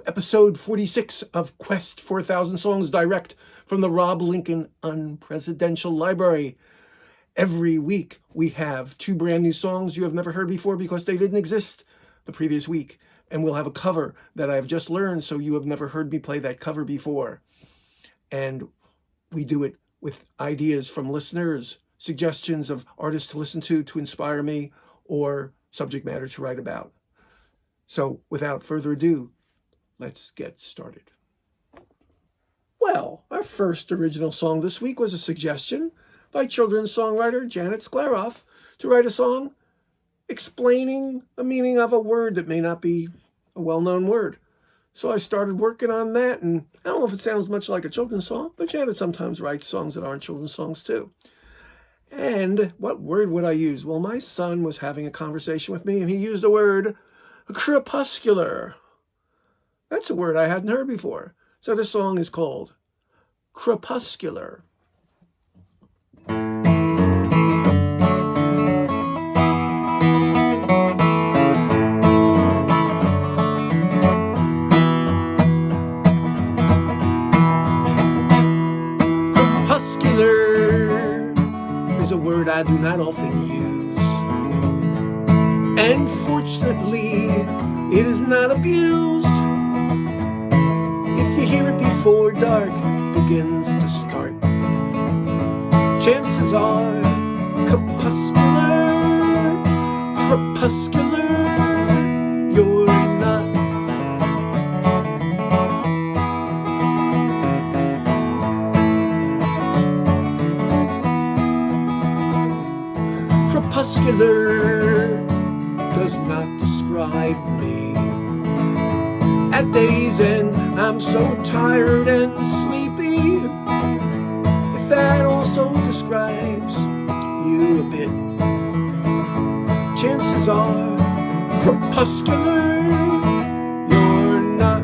episode 46 of Quest 4000 Songs direct from the Rob Lincoln Unpresidential Library. Every week we have 2 brand new songs you have never heard before because they didn't exist the previous week. And we'll have a cover that I've just learned, so you have never heard me play that cover before. And we do it with ideas from listeners, suggestions of artists to listen to inspire me, or subject matter to write about. So without further ado, let's get started. Well, our first original song this week was a suggestion by children's songwriter Janet Skleroff to write a song explaining the meaning of a word that may not be a well-known word. So I started working on that, and I don't know if it sounds much like a children's song, but Janet sometimes writes songs that aren't children's songs too. And what word would I use? Well, my son was having a conversation with me, and he used the word crepuscular. That's a word I hadn't heard before. So the song is called Crepuscular. Crepuscular is a word I do not often use, and fortunately it is not abused. If you hear it before dark begins to start, chances are crepuscular, you're not. Crepuscular does not describe me. At day's end, I'm so tired and sleepy. If that also describes you a bit, chances are crepuscular, you're not.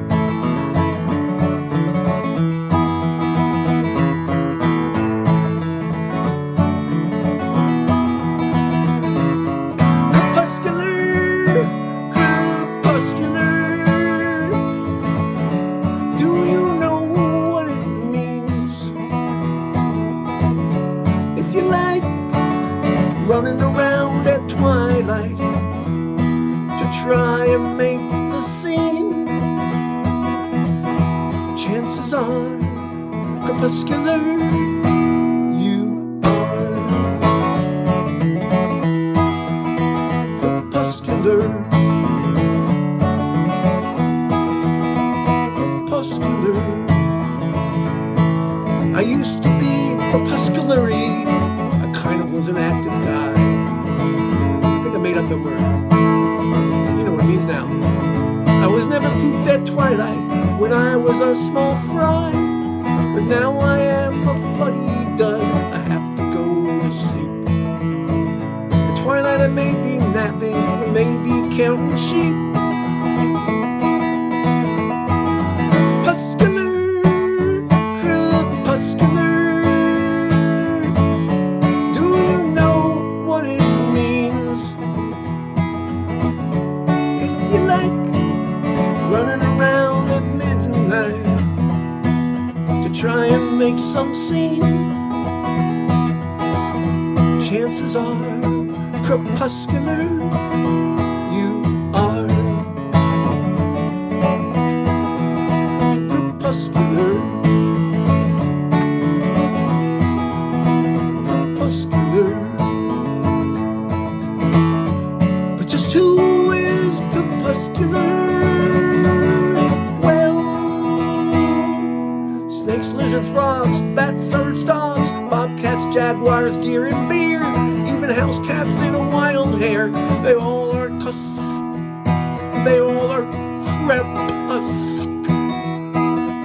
Running around at twilight to try and make the scene, chances are crepuscular, you are. Crepuscular, crepuscular. I used to be crepusculary. I kind of was an active guy. I think I made up the word. You know what it means now. I was never pooped at twilight when I was a small fry, but now I am a funny dud. I have to go to sleep. At twilight I may be napping, or maybe counting sheep. Try and make some scene, chances are crepuscular, you are. Crepuscular, crepuscular. But just who is crepuscular? Snakes, lizard, frogs, bat, birds, dogs, bobcats, jaguars, deer, and beer, even house cats and a wild hare. They all are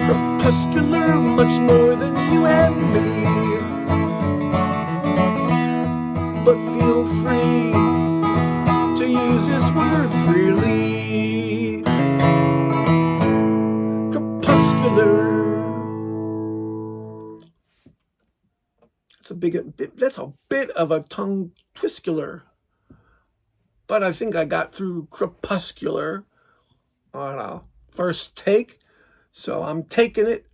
crepuscular, much more than you and me. But feel free to use this word freely. Crepuscular. That's a bit of a tongue twister, but I think I got through crepuscular on a first take, so I'm taking it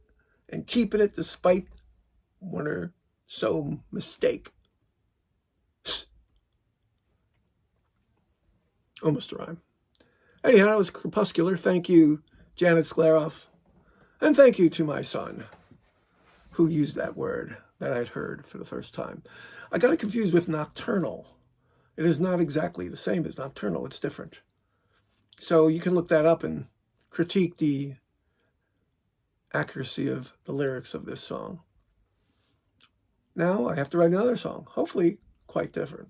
and keeping it despite one or so mistake. Almost a rhyme. Anyhow, that was Crepuscular. Thank you, Janet Skleroff. And thank you to my son, who used that word that I'd heard for the first time. I got it confused with nocturnal. It is not exactly the same as nocturnal. It's different. So you can look that up and critique the accuracy of the lyrics of this song. Now I have to write another song, hopefully quite different.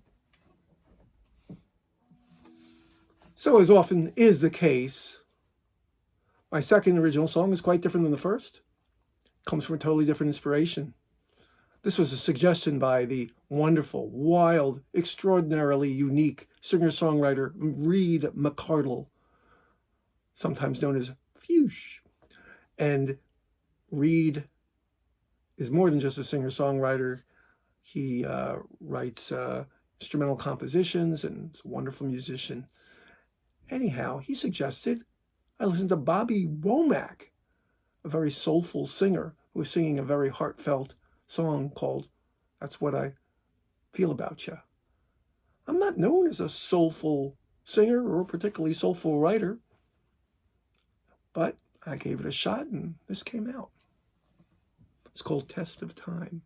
So as often is the case, my second original song is quite different than the first. It comes from a totally different inspiration. This was a suggestion by the wonderful, wild, extraordinarily unique singer-songwriter Reed McCardle, sometimes known as Fuchs. And Reed is more than just a singer-songwriter. He writes instrumental compositions and is a wonderful musician. Anyhow, he suggested I listen to Bobby Womack, a very soulful singer who was singing a very heartfelt song called That's What I Feel About Ya. I'm not known as a soulful singer or a particularly soulful writer, but I gave it a shot and this came out. It's called Test of Time.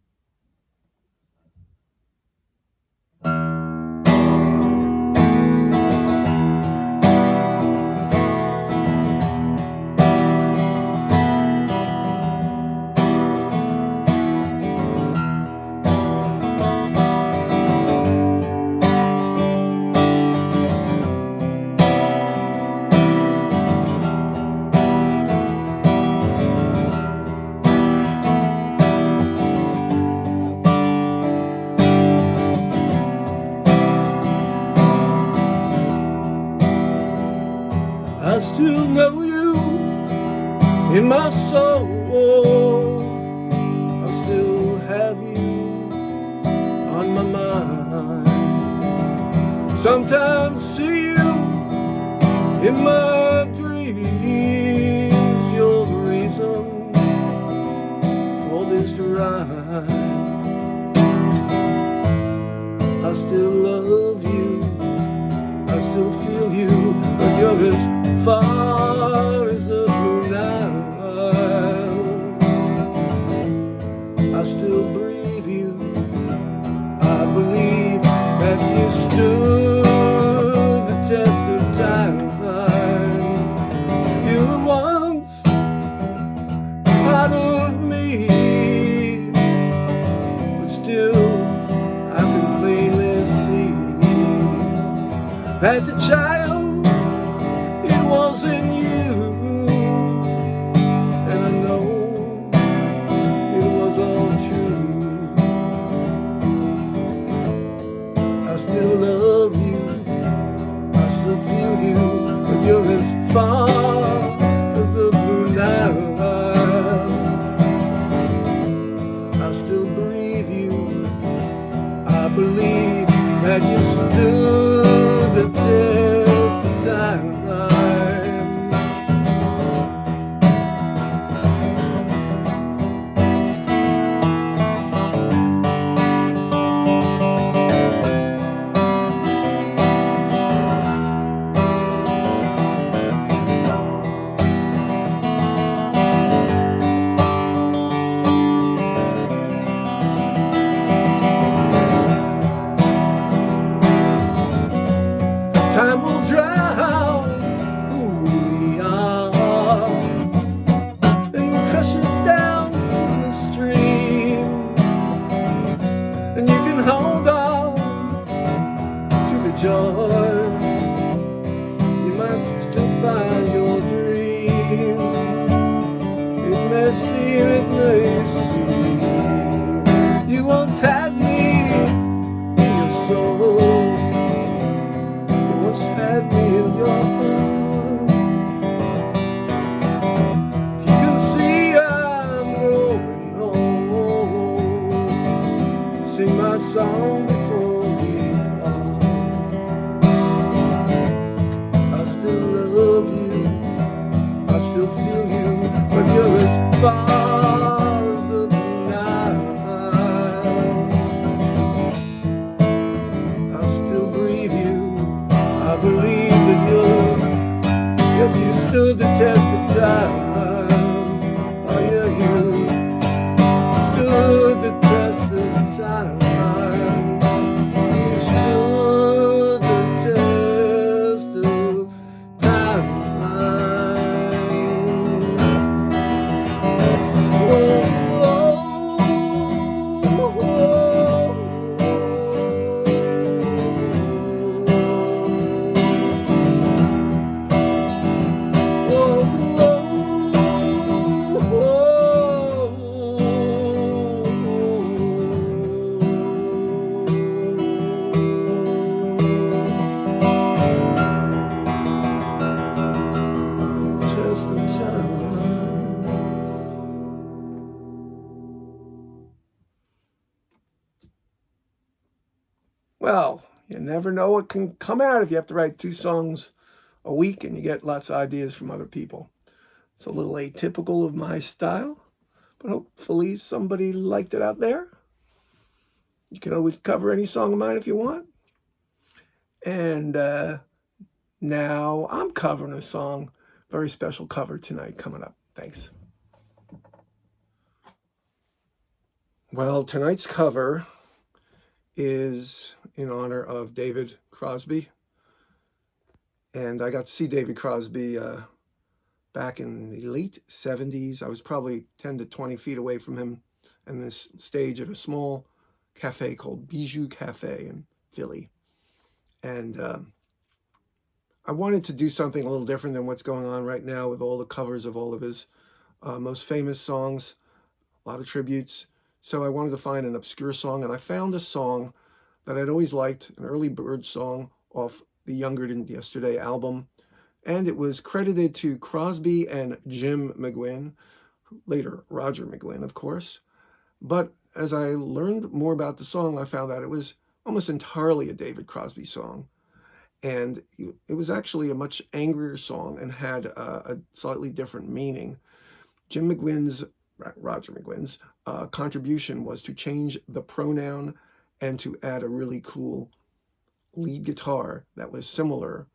I still know you in my soul. I still have you on my mind. Sometimes see you in my dreams. You're the reason for this ride. I still love you, I still feel you, but you're as far as the blue Nile. I still breathe you. I believe that you stood the test of time. You were once part of me, but still I can plainly see that the child wasn't you, and I know it was all true. I still love you, I still feel you, but you're as far as the blue Nile. I still breathe you, I believe that you stood the test of time. Time will drown who we are and crush it down in the stream, and you can hold on to the joy. You might still find your dream. It may seem, it may seem you once had me in your soul. Had me in your arms. If you can see I'm growing old, sing my song before we part. I believe that yes, you stood the test of time. Oh yeah, you stood the test of time. You stood the test of time. Well, you never know what can come out if you have to write 2 songs a week and you get lots of ideas from other people. It's a little atypical of my style, but hopefully somebody liked it out there. You can always cover any song of mine if you want. And now I'm covering a song, very special cover tonight coming up. Thanks. Well, tonight's cover is in honor of David Crosby. And I got to see David Crosby back in the late 70s. I was probably 10 to 20 feet away from him on this stage at a small cafe called Bijou Cafe in Philly. And I wanted to do something a little different than what's going on right now with all the covers of all of his most famous songs, a lot of tributes. So I wanted to find an obscure song, and I found a song that I'd always liked, an early Byrds song off the Younger Than Yesterday album. And it was credited to Crosby and Jim McGuinn, later Roger McGuinn, of course. But as I learned more about the song, I found out it was almost entirely a David Crosby song. And it was actually a much angrier song and had a slightly different meaning. Jim McGuinn's, Roger McGuinn's, contribution was to change the pronoun and to add a really cool lead guitar that was similar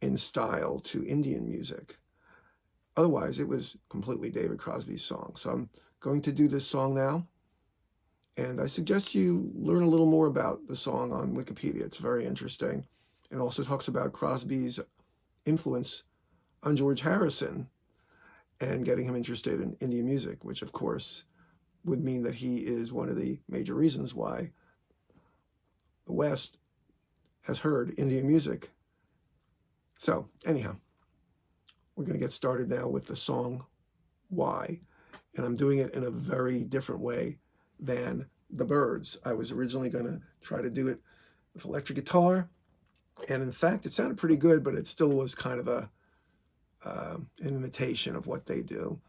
in style to Indian music. Otherwise, it was completely David Crosby's song. So I'm going to do this song now. And I suggest you learn a little more about the song on Wikipedia. It's very interesting. It also talks about Crosby's influence on George Harrison and getting him interested in Indian music, which of course would mean that he is one of the major reasons why the West has heard Indian music. So anyhow, we're going to get started now with the song Why. And I'm doing it in a very different way than the Byrds. I was originally going to try to do it with electric guitar. And in fact, it sounded pretty good, but it still was kind of an imitation of what they do.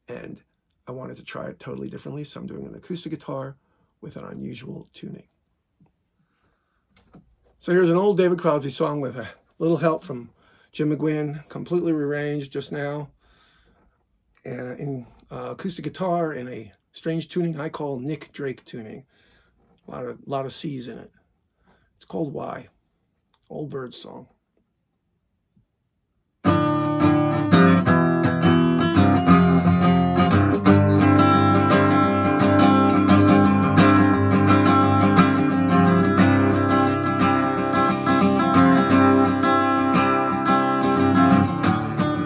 And I wanted to try it totally differently. So I'm doing an acoustic guitar with an unusual tuning. So here's an old David Crosby song with a little help from Jim McGuinn, completely rearranged just now in acoustic guitar in a strange tuning I call Nick Drake tuning. A lot of C's in it. It's called Why. Old Byrds song.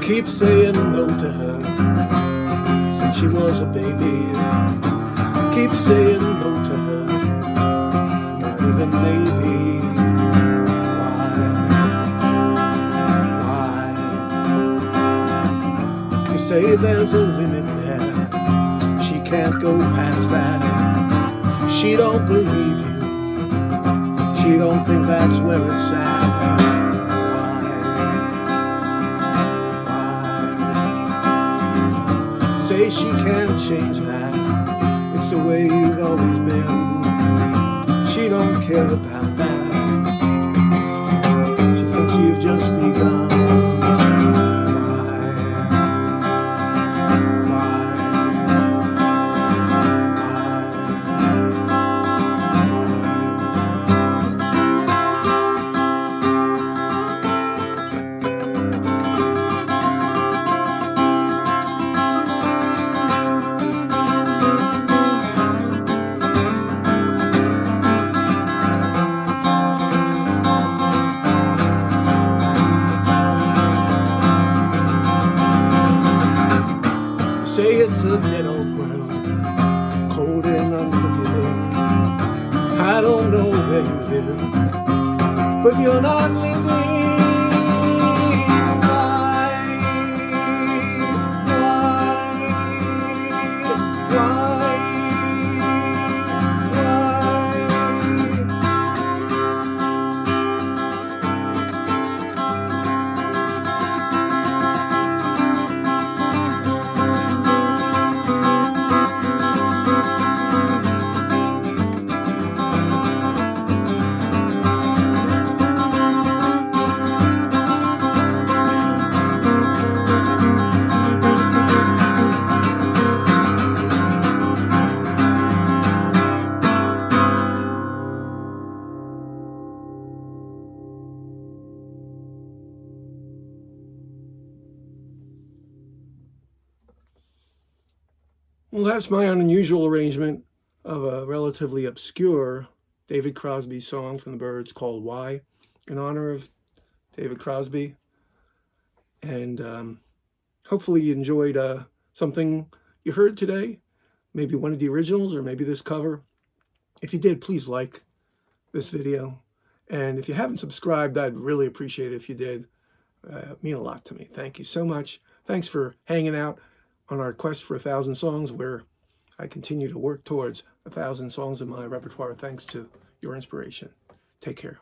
Keep saying no to her since she was a baby. Keep saying no to her, not even maybe. Why? You say there's a limit there, she can't go past that. She don't believe you, she don't think that's where it's at. Say she can't change that, it's the way you've always been. She don't care about that, she thinks you've just begun. live, but you're not living. Well, that's my unusual arrangement of a relatively obscure David Crosby song from the Byrds called Why, in honor of David Crosby. And hopefully you enjoyed something you heard today, maybe one of the originals or maybe this cover. If you did, please like this video. And if you haven't subscribed, I'd really appreciate it if you did. It means a lot to me. Thank you so much. Thanks for hanging out on our quest for 1,000 songs, where I continue to work towards 1,000 songs in my repertoire thanks to your inspiration. Take care.